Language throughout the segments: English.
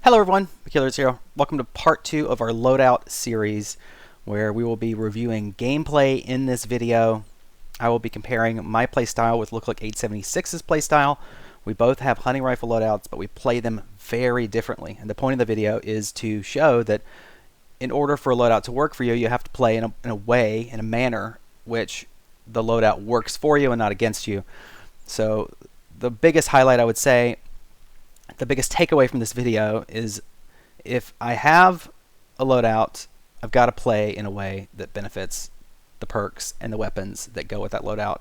Hello everyone, McKillers here. Welcome to part 2 of our Loadout series, where we will be reviewing gameplay in this video. I will be comparing my playstyle with Look Like 876's playstyle. We both have hunting rifle loadouts, but we play them very differently. And the point of the video is to show that in order for a loadout to work for you, you have to play in a manner which the loadout works for you and not against you. So the biggest highlight, I would say, the biggest takeaway from this video is if I have a loadout, I've got to play in a way that benefits the perks and the weapons that go with that loadout.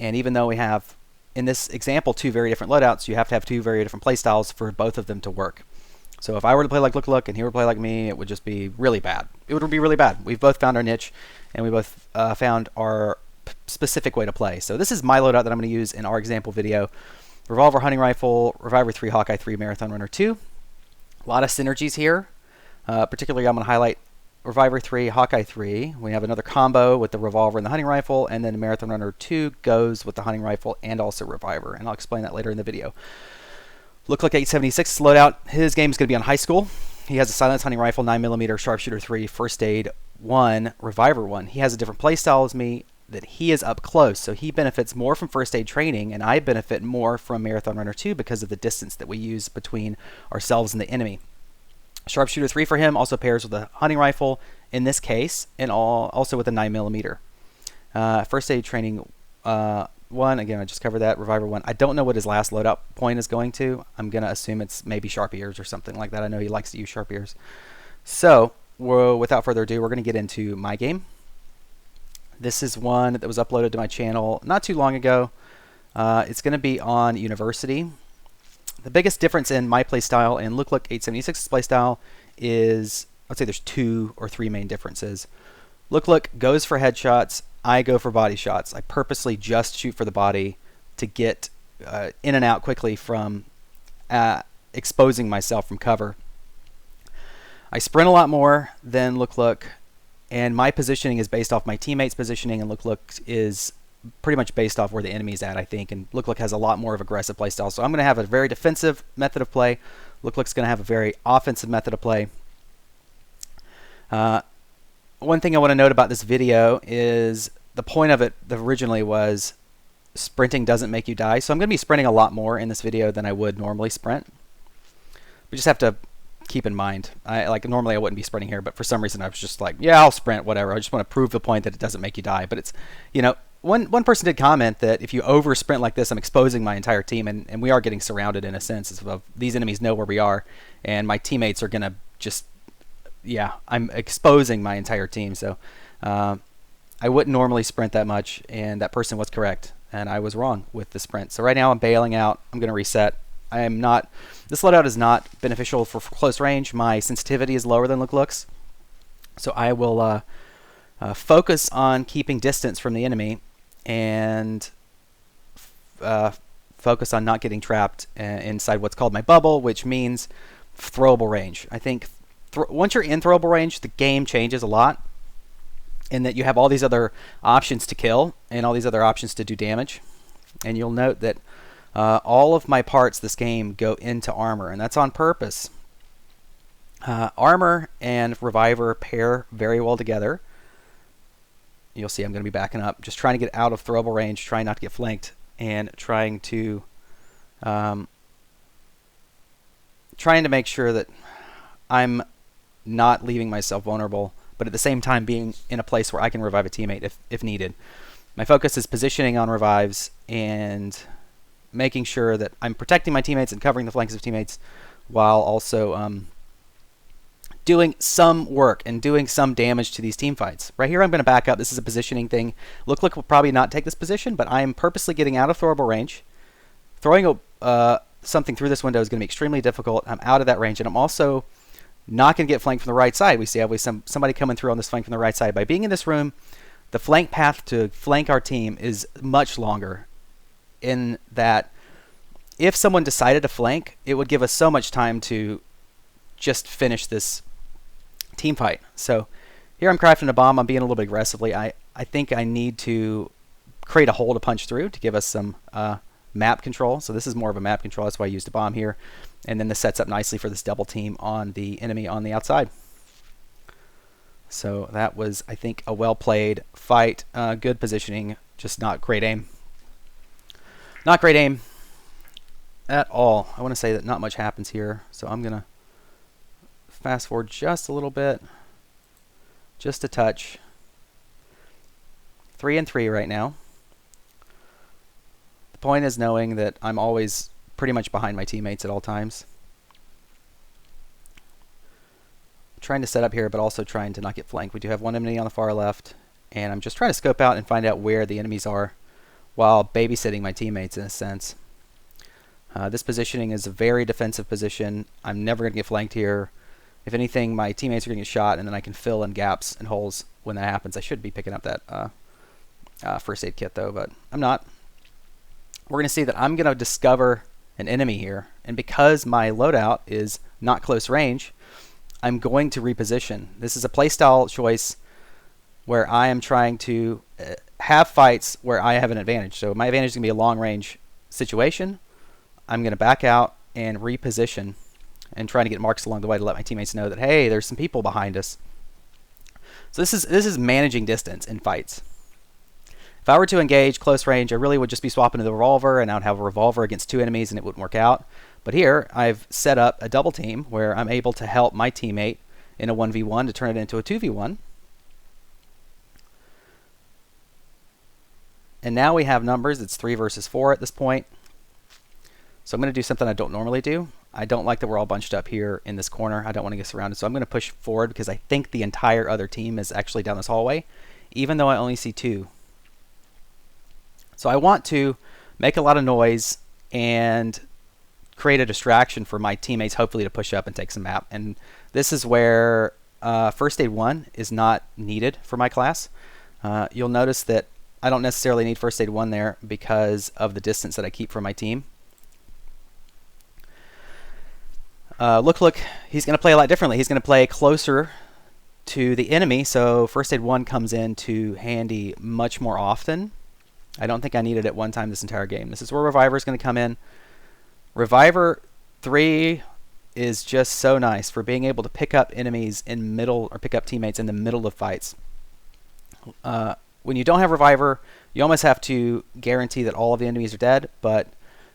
And even though we have, in this example, two very different loadouts, you have to have two very different playstyles for both of them to work. So if I were to play like Look and he were to play like me, it would just be really bad. It would be really bad. We've both found our niche, and we both found our specific way to play. So this is my loadout that I'm going to use in our example video. Revolver, hunting rifle, Reviver 3, Hawkeye 3, Marathon Runner 2. A lot of synergies here. Particularly, I'm going to highlight Reviver 3, Hawkeye 3. We have another combo with the Revolver and the hunting rifle, and then Marathon Runner 2 goes with the hunting rifle and also Reviver, and I'll explain that later in the video. Look Like 876 loadout. His game is going to be on high school. He has a silenced hunting rifle, 9mm, sharpshooter 3, first aid 1, Reviver 1. He has a different playstyle as me, that he is up close, so he benefits more from first aid training, and I benefit more from Marathon Runner 2 because of the distance that we use between ourselves and the enemy. Sharpshooter 3 for him also pairs with a hunting rifle in this case, and also with a 9mm. First aid training 1, again, I just covered that. Reviver 1. I don't know what his last loadout point is going to. I'm going to assume it's maybe sharp ears or something like that. I know he likes to use sharp ears. So, without further ado, we're going to get into my game. This is one that was uploaded to my channel not too long ago. It's going to be on University. The biggest difference in my playstyle and Look Like 876's playstyle is, I'd say there's 2 or 3 main differences. Look goes for headshots. I go for body shots. I purposely just shoot for the body to get in and out quickly from exposing myself from cover. I sprint a lot more than Look. And my positioning is based off my teammates' positioning, and Look is pretty much based off where the enemy's at, I think. And Look has a lot more of aggressive play style. So I'm going to have a very defensive method of play. Look's going to have a very offensive method of play. One thing I want to note about this video is the point of it originally was sprinting doesn't make you die. So I'm going to be sprinting a lot more in this video than I would normally sprint. We just have to keep in mind, normally I wouldn't be sprinting here, but for some reason I was just like, yeah, I'll sprint, whatever. I just want to prove the point that it doesn't make you die. But it's, one person did comment that if you over sprint like this, I'm exposing my entire team, and we are getting surrounded in a sense. Of these enemies know where we are, and my teammates are gonna just, I'm exposing my entire team. So I wouldn't normally sprint that much, and that person was correct, and I was wrong with the sprint. So right now I'm bailing out. I'm gonna reset. This loadout is not beneficial for close range. My sensitivity is lower than Look's. So I will focus on keeping distance from the enemy and focus on not getting trapped inside what's called my bubble, which means throwable range. I think once you're in throwable range, the game changes a lot in that you have all these other options to kill and all these other options to do damage. And you'll note that all of my parts this game go into armor, and that's on purpose. Armor and Reviver pair very well together. You'll see I'm going to be backing up, just trying to get out of throwable range, trying not to get flanked, and trying to make sure that I'm not leaving myself vulnerable, but at the same time being in a place where I can revive a teammate if needed. My focus is positioning on revives and making sure that I'm protecting my teammates and covering the flanks of teammates while also doing some work and doing some damage to these team fights. Right here I'm going to back up. This is a positioning thing. Look will probably not take this position, but I am purposely getting out of throwable range. Throwing something through this window is going to be extremely difficult. I'm out of that range, and I'm also not going to get flanked from the right side. We see somebody coming through on this flank from the right side. By being in this room, the flank path to flank our team is much longer, in that if someone decided to flank, it would give us so much time to just finish this team fight. So here I'm crafting a bomb. I'm being a little bit aggressively. I think I need to create a hole to punch through to give us some map control. So this is more of a map control. That's why I used a bomb here. And then this sets up nicely for this double team on the enemy on the outside. So that was, I think, a well-played fight. Good positioning, just not great aim. Not great aim at all. I want to say that not much happens here. So I'm going to fast forward just a little bit. Just a touch. 3-3 right now. The point is knowing that I'm always pretty much behind my teammates at all times. Trying to set up here, but also trying to not get flanked. We do have one enemy on the far left, and I'm just trying to scope out and find out where the enemies are while babysitting my teammates in a sense. This positioning is a very defensive position. I'm never going to get flanked here. If anything, my teammates are going to get shot, and then I can fill in gaps and holes when that happens. I should be picking up that first aid kit, though, but I'm not. We're going to see that I'm going to discover an enemy here, and because my loadout is not close range, I'm going to reposition. This is a playstyle choice where I am trying to have fights where I have an advantage. So my advantage is going to be a long-range situation. I'm going to back out and reposition and trying to get marks along the way to let my teammates know that, hey, there's some people behind us. So this is managing distance in fights. If I were to engage close range, I really would just be swapping to the revolver, and I would have a revolver against two enemies, and it wouldn't work out. But here, I've set up a double team where I'm able to help my teammate in a 1v1 to turn it into a 2v1. And now we have numbers. It's 3 versus 4 at this point. So I'm going to do something I don't normally do. I don't like that we're all bunched up here in this corner. I don't want to get surrounded. So I'm going to push forward because I think the entire other team is actually down this hallway, even though I only see 2. So I want to make a lot of noise and create a distraction for my teammates, hopefully to push up and take some map. And this is where First Aid 1 is not needed for my class. You'll notice that I don't necessarily need First Aid 1 there because of the distance that I keep from my team. Look, he's going to play a lot differently. He's going to play closer to the enemy, so First Aid 1 comes into handy much more often. I don't think I needed it one time this entire game. This is where Reviver is going to come in. Reviver 3 is just so nice for being able to pick up enemies in middle, or pick up teammates in the middle of fights. When you don't have Reviver, you almost have to guarantee that all of the enemies are dead, but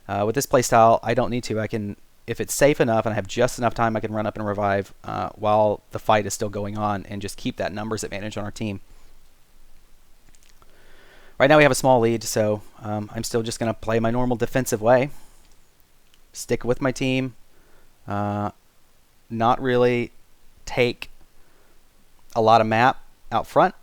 with this playstyle, I don't need to. I can, if it's safe enough and I have just enough time, I can run up and revive while the fight is still going on and just keep that numbers advantage on our team. Right now we have a small lead, so I'm still just going to play my normal defensive way. Stick with my team. Not really take a lot of map out front,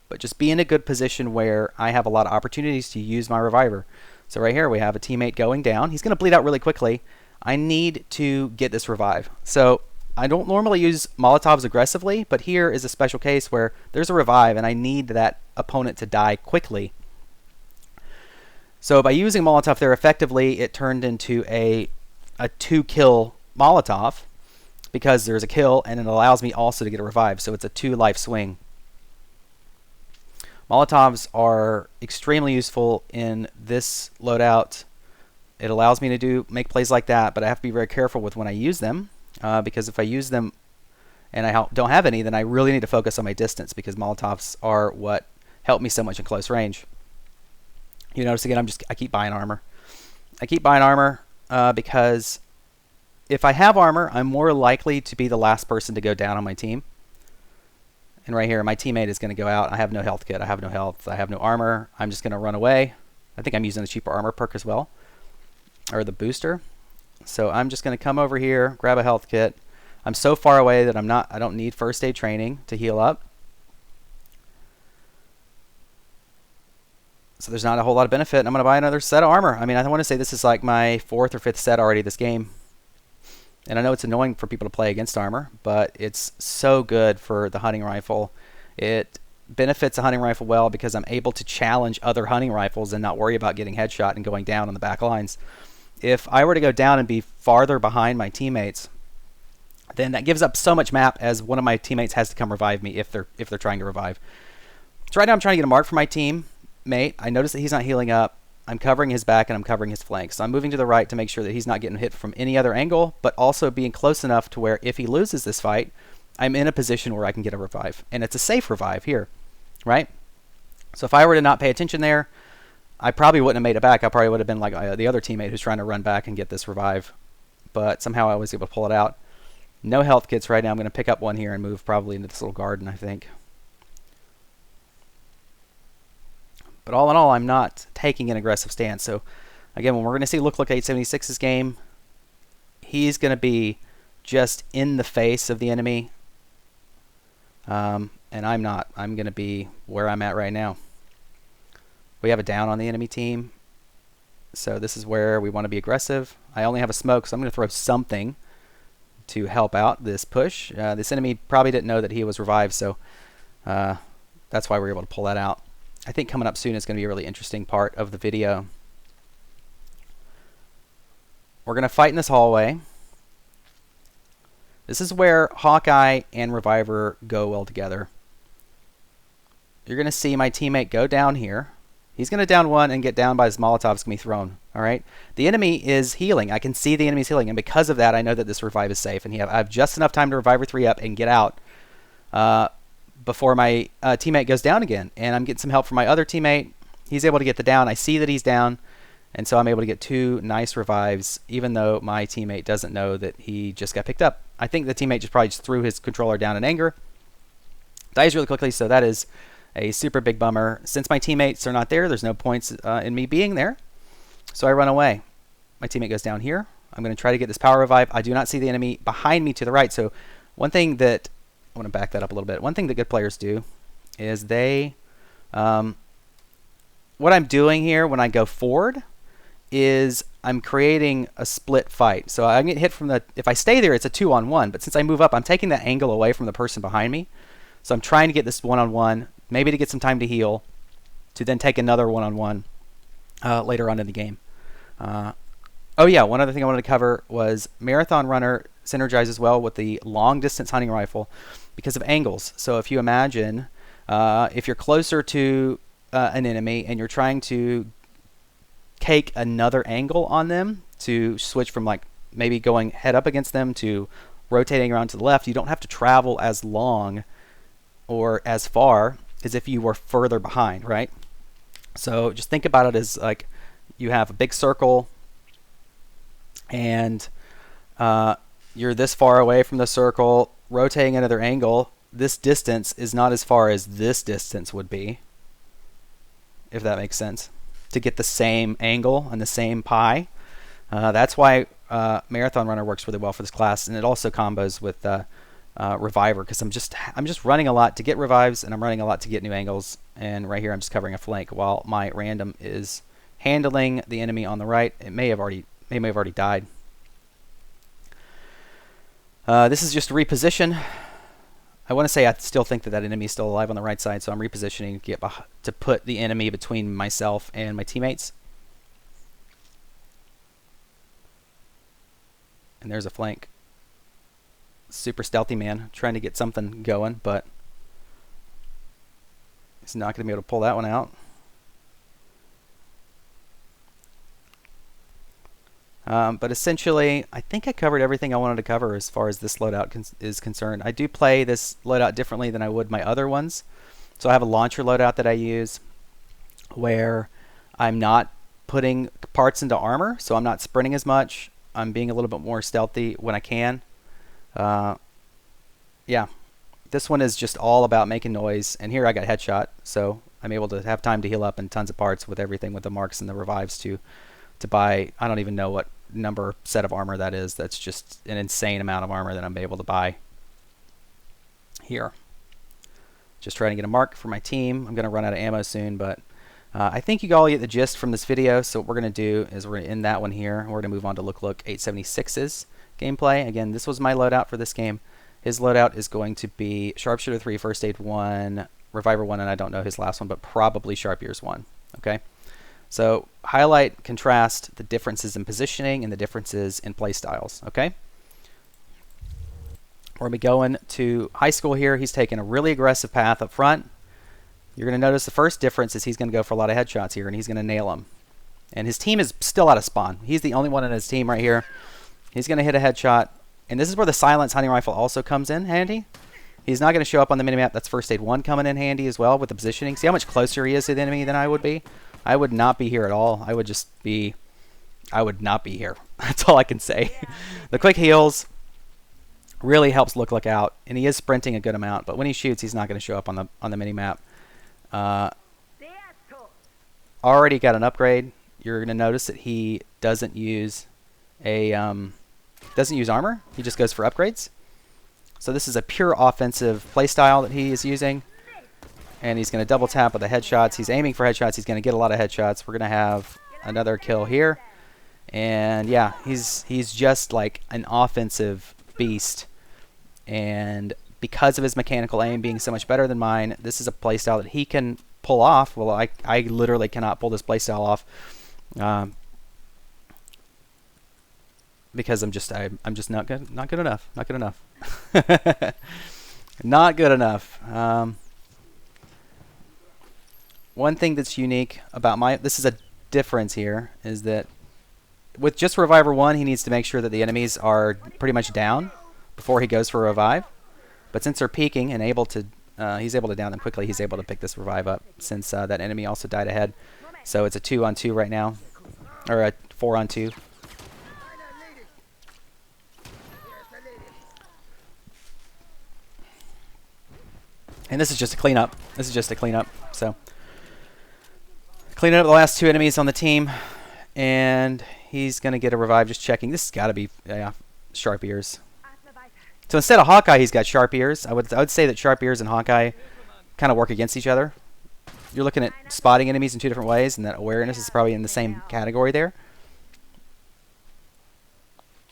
but just be in a good position where I have a lot of opportunities to use my Reviver. So right here we have a teammate going down. He's going to bleed out really quickly. I need to get this revive. So I don't normally use Molotovs aggressively, but here is a special case where there's a revive and I need that opponent to die quickly. So by using Molotov there effectively, it turned into a 2-kill Molotov because there's a kill and it allows me also to get a revive. So it's a 2-life swing. Molotovs are extremely useful in this loadout. It allows me to make plays like that, but I have to be very careful with when I use them because if I use them and I don't have any, then I really need to focus on my distance because Molotovs are what help me so much in close range. You notice again, I keep buying armor. I keep buying armor because if I have armor, I'm more likely to be the last person to go down on my team. And right here, my teammate is going to go out. I have no health kit. I have no health. I have no armor. I'm just going to run away. I think I'm using the cheaper armor perk as well, or the booster. So I'm just going to come over here, grab a health kit. I'm so far away that I don't need first aid training to heal up. So there's not a whole lot of benefit. And I'm going to buy another set of armor. I mean, I want to say this is like my 4th or 5th set already this game. And I know it's annoying for people to play against armor, but it's so good for the hunting rifle. It benefits the hunting rifle well because I'm able to challenge other hunting rifles and not worry about getting headshot and going down on the back lines. If I were to go down and be farther behind my teammates, then that gives up so much map as one of my teammates has to come revive me if they're trying to revive. So right now I'm trying to get a mark for my teammate. I notice that he's not healing up. I'm covering his back and I'm covering his flank. So I'm moving to the right to make sure that he's not getting hit from any other angle, but also being close enough to where if he loses this fight, I'm in a position where I can get a revive. And it's a safe revive here, right? So if I were to not pay attention there, I probably wouldn't have made it back. I probably would have been like the other teammate who's trying to run back and get this revive. But somehow I was able to pull it out. No health kits right now. I'm going to pick up one here and move probably into this little garden, I think. But all in all, I'm not taking an aggressive stance. So again, when we're going to see Look 876's game, he's going to be just in the face of the enemy. And I'm not. I'm going to be where I'm at right now. We have a down on the enemy team. So this is where we want to be aggressive. I only have a smoke, so I'm going to throw something to help out this push. This enemy probably didn't know that he was revived, so that's why we were able to pull that out. I think coming up soon is going to be a really interesting part of the video. We're going to fight in this hallway. This is where Hawkeye and Reviver go well together. You're going to see my teammate go down here. He's going to down one and get down by his Molotov's going to be thrown. All right. The enemy is healing. I can see the enemy's healing, and because of that, I know that this revive is safe. And I have just enough time to Reviver 3 up and get out before my teammate goes down again. And I'm getting some help from my other teammate. He's able to get the down. I see that he's down, and so I'm able to get 2 nice revives, even though my teammate doesn't know that he just got picked up. I think the teammate probably just threw his controller down in anger. Dies really quickly, so that is a super big bummer. Since my teammates are not there, there's no points in me being there. So I run away. My teammate goes down here. I'm going to try to get this power revive. I do not see the enemy behind me to the right. So one thing that, I want to back that up a little bit. One thing that good players do is they, what I'm doing here when I go forward is I'm creating a split fight. So I get hit from the, if I stay there, it's a 2-on-1. But since I move up, I'm taking that angle away from the person behind me. So I'm trying to get this 1-on-1. Maybe to get some time to heal, to then take another 1-on-1 later on in the game. Oh yeah, one other thing I wanted to cover was Marathon Runner synergizes well with the long distance hunting rifle because of angles. So if you imagine, if you're closer to an enemy and you're trying to take another angle on them to switch from like maybe going head up against them to rotating around to the left, you don't have to travel as long or as far as if you were further behind, right? So just think about it as like you have a big circle and you're this far away from the circle, rotating another angle. This distance is not as far as this distance would be, if that makes sense, to get the same angle and the same pie. That's why Marathon Runner works really well for this class, and it also combos with Reviver, because I'm just running a lot to get revives, and I'm running a lot to get new angles. And right here I'm just covering a flank while my random is handling the enemy on the right. It may have already died. This is just a reposition. I want to say I still think that enemy is still alive on the right side, so I'm repositioning to put the enemy between myself and my teammates. And there's a flank. Super stealthy man, trying to get something going, but he's not going to be able to pull that one out. But essentially, I think I covered everything I wanted to cover as far as this loadout is concerned. I do play this loadout differently than I would my other ones. So I have a launcher loadout that I use where I'm not putting parts into armor, so I'm not sprinting as much. I'm being a little bit more stealthy when I can. Yeah, this one is just all about making noise, and here I got headshot, so I'm able to have time to heal up and tons of parts with everything with the marks and the revives to buy. I don't even know what number set of armor that is. That's just an insane amount of armor that I'm able to buy here. Just trying to get a mark for my team. I'm going to run out of ammo soon, but I think you all get the gist from this video. So what we're going to do is we're going to end that one here. We're going to move on to Look 876's gameplay. Again, this was my loadout for this game. His loadout is going to be Sharpshooter 3, First Aid 1, Reviver 1, and I don't know his last one, but probably Sharp Ears 1. Okay? So highlight, contrast the differences in positioning and the differences in play styles. Okay? We're going to be going to high school here. He's taking a really aggressive path up front. You're going to notice the first difference is he's going to go for a lot of headshots here, and he's going to nail them. And his team is still out of spawn. He's the only one in his team right here. He's going to hit a headshot. And this is where the silenced hunting rifle also comes in handy. He's not going to show up on the minimap. That's first aid 1 coming in handy as well with the positioning. See how much closer he is to the enemy than I would be? I would not be here at all. I would not be here. That's all I can say. The quick heals really helps Loadout, and he is sprinting a good amount. But when he shoots, he's not going to show up on the minimap. Already got an upgrade. You're going to notice that he doesn't use armor. He just goes for upgrades. So this is a pure offensive playstyle that he is using. And he's going to double tap with the headshots. He's aiming for headshots. He's going to get a lot of headshots. We're going to have another kill here. And yeah, he's just like an offensive beast. And because of his mechanical aim being so much better than mine, this is a playstyle that he can pull off. Well, I literally cannot pull this playstyle off. Because I'm just not good enough. Not good enough. Not good enough. One thing that's unique about this is a difference here, is that with just Reviver 1, he needs to make sure that the enemies are pretty much down before he goes for a revive. But since they're peeking and he's able to down them quickly, he's able to pick this revive up since that enemy also died ahead. So it's a 2-on-2 right now, or a 4-on-2. And this is just a cleanup. So cleaning up the last 2 enemies on the team, and he's gonna get a revive. Just checking. This has got to be sharp ears. So instead of Hawkeye, he's got sharp ears. I would say that sharp ears and Hawkeye kind of work against each other. You're looking at spotting enemies in 2 different ways, and that awareness is probably in the same category there.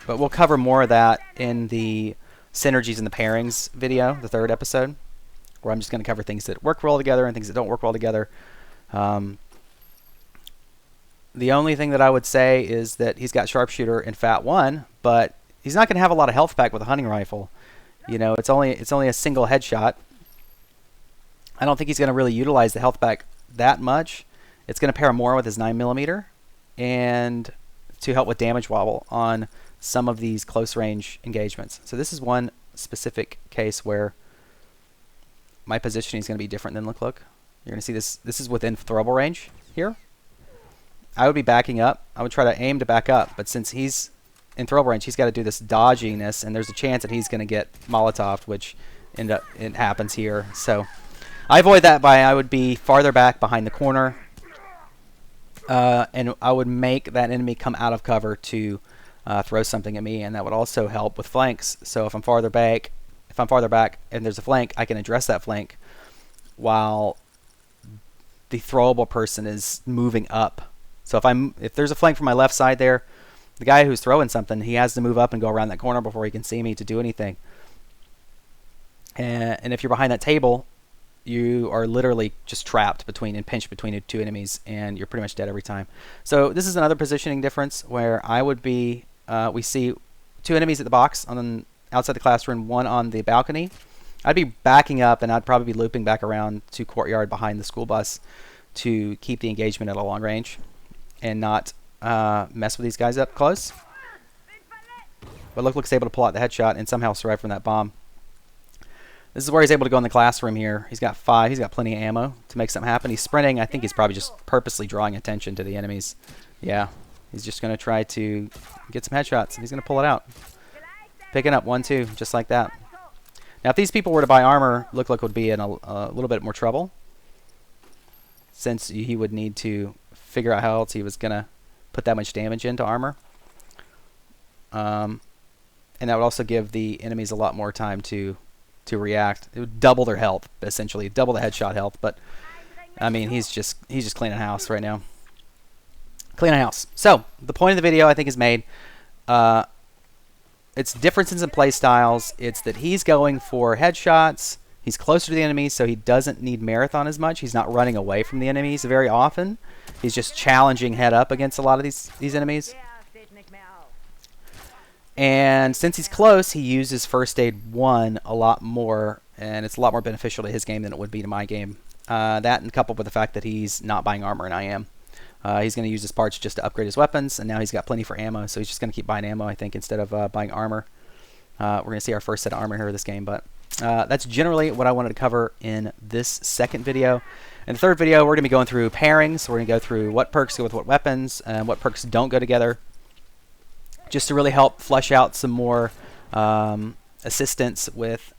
But we'll cover more of that in the synergies and the pairings video, the 3rd episode, where I'm just going to cover things that work well together and things that don't work well together. The only thing that I would say is that he's got sharpshooter in Fat 1, but he's not going to have a lot of health back with a hunting rifle. You know, it's only a single headshot. I don't think he's going to really utilize the health back that much. It's going to pair more with his 9mm and to help with damage wobble on some of these close range engagements. So this is one specific case where my positioning is going to be different than Look. You're going to see this. This is within throwable range here. I would be backing up. I would try to aim to back up, but since he's in throwable range, he's got to do this dodginess, and there's a chance that he's going to get Molotoved, which it happens here. So I avoid that by I would be farther back behind the corner, and I would make that enemy come out of cover to throw something at me, and that would also help with flanks. So if I'm farther back, and there's a flank, I can address that flank while the throwable person is moving up. So if there's a flank from my left side there, the guy who's throwing something, he has to move up and go around that corner before he can see me to do anything. And if you're behind that table, you are literally just trapped and pinched between 2 enemies, and you're pretty much dead every time. So this is another positioning difference where I would be, we see 2 enemies at the box outside the classroom, 1 on the balcony. I'd be backing up, and I'd probably be looping back around to courtyard behind the school bus to keep the engagement at a long range and not mess with these guys up close. But Look's able to pull out the headshot and somehow survive from that bomb. This is where he's able to go in the classroom here. He's got 5. He's got plenty of ammo to make something happen. He's sprinting. I think he's probably just purposely drawing attention to the enemies. Yeah, he's just going to try to get some headshots, and he's going to pull it out. Picking up 1, 2, just like that. Now, if these people were to buy armor, Look would be in a little bit more trouble, since he would need to figure out how else he was going to put that much damage into armor. And that would also give the enemies a lot more time to react. It would double their health, essentially, double the headshot health. But I mean, he's just cleaning house right now. Cleaning house. So the point of the video, I think, is made. It's differences in play styles. It's that he's going for headshots. He's closer to the enemies, so he doesn't need marathon as much. He's not running away from the enemies very often. He's just challenging head up against a lot of these enemies. And since he's close, he uses First Aid 1 a lot more, and it's a lot more beneficial to his game than it would be to my game. That, and coupled with the fact that he's not buying armor and I am. He's going to use his parts just to upgrade his weapons, and now he's got plenty for ammo, so he's just going to keep buying ammo, I think, instead of buying armor. We're going to see our first set of armor here this game, but that's generally what I wanted to cover in this second video. In the third video, we're going to be going through pairings. We're going to go through what perks go with what weapons and what perks don't go together, just to really help flesh out some more assistance with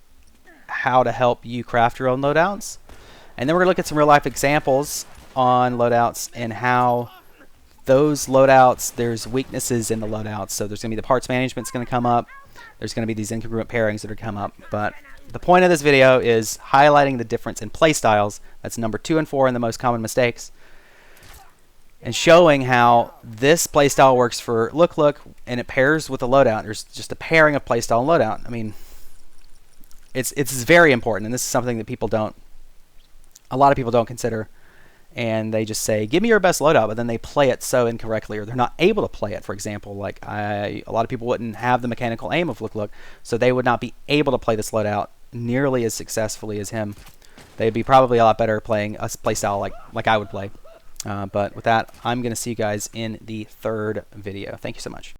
how to help you craft your own loadouts. And then we're going to look at some real life examples on loadouts and how those loadouts, there's weaknesses in the loadouts. So there's going to be the parts management's going to come up. There's going to be these incongruent pairings that are come up. But the point of this video is highlighting the difference in playstyles. That's number 2 and 4 in the most common mistakes. And showing how this playstyle works for look, and it pairs with a loadout. There's just a pairing of playstyle and loadout. I mean, it's very important, and this is something that a lot of people don't consider. And they just say, give me your best loadout, but then they play it so incorrectly, or they're not able to play it. For example, like a lot of people wouldn't have the mechanical aim of look, so they would not be able to play this loadout nearly as successfully as him. They'd be probably a lot better playing a playstyle like I would play. But with that, I'm going to see you guys in the third video. Thank you so much.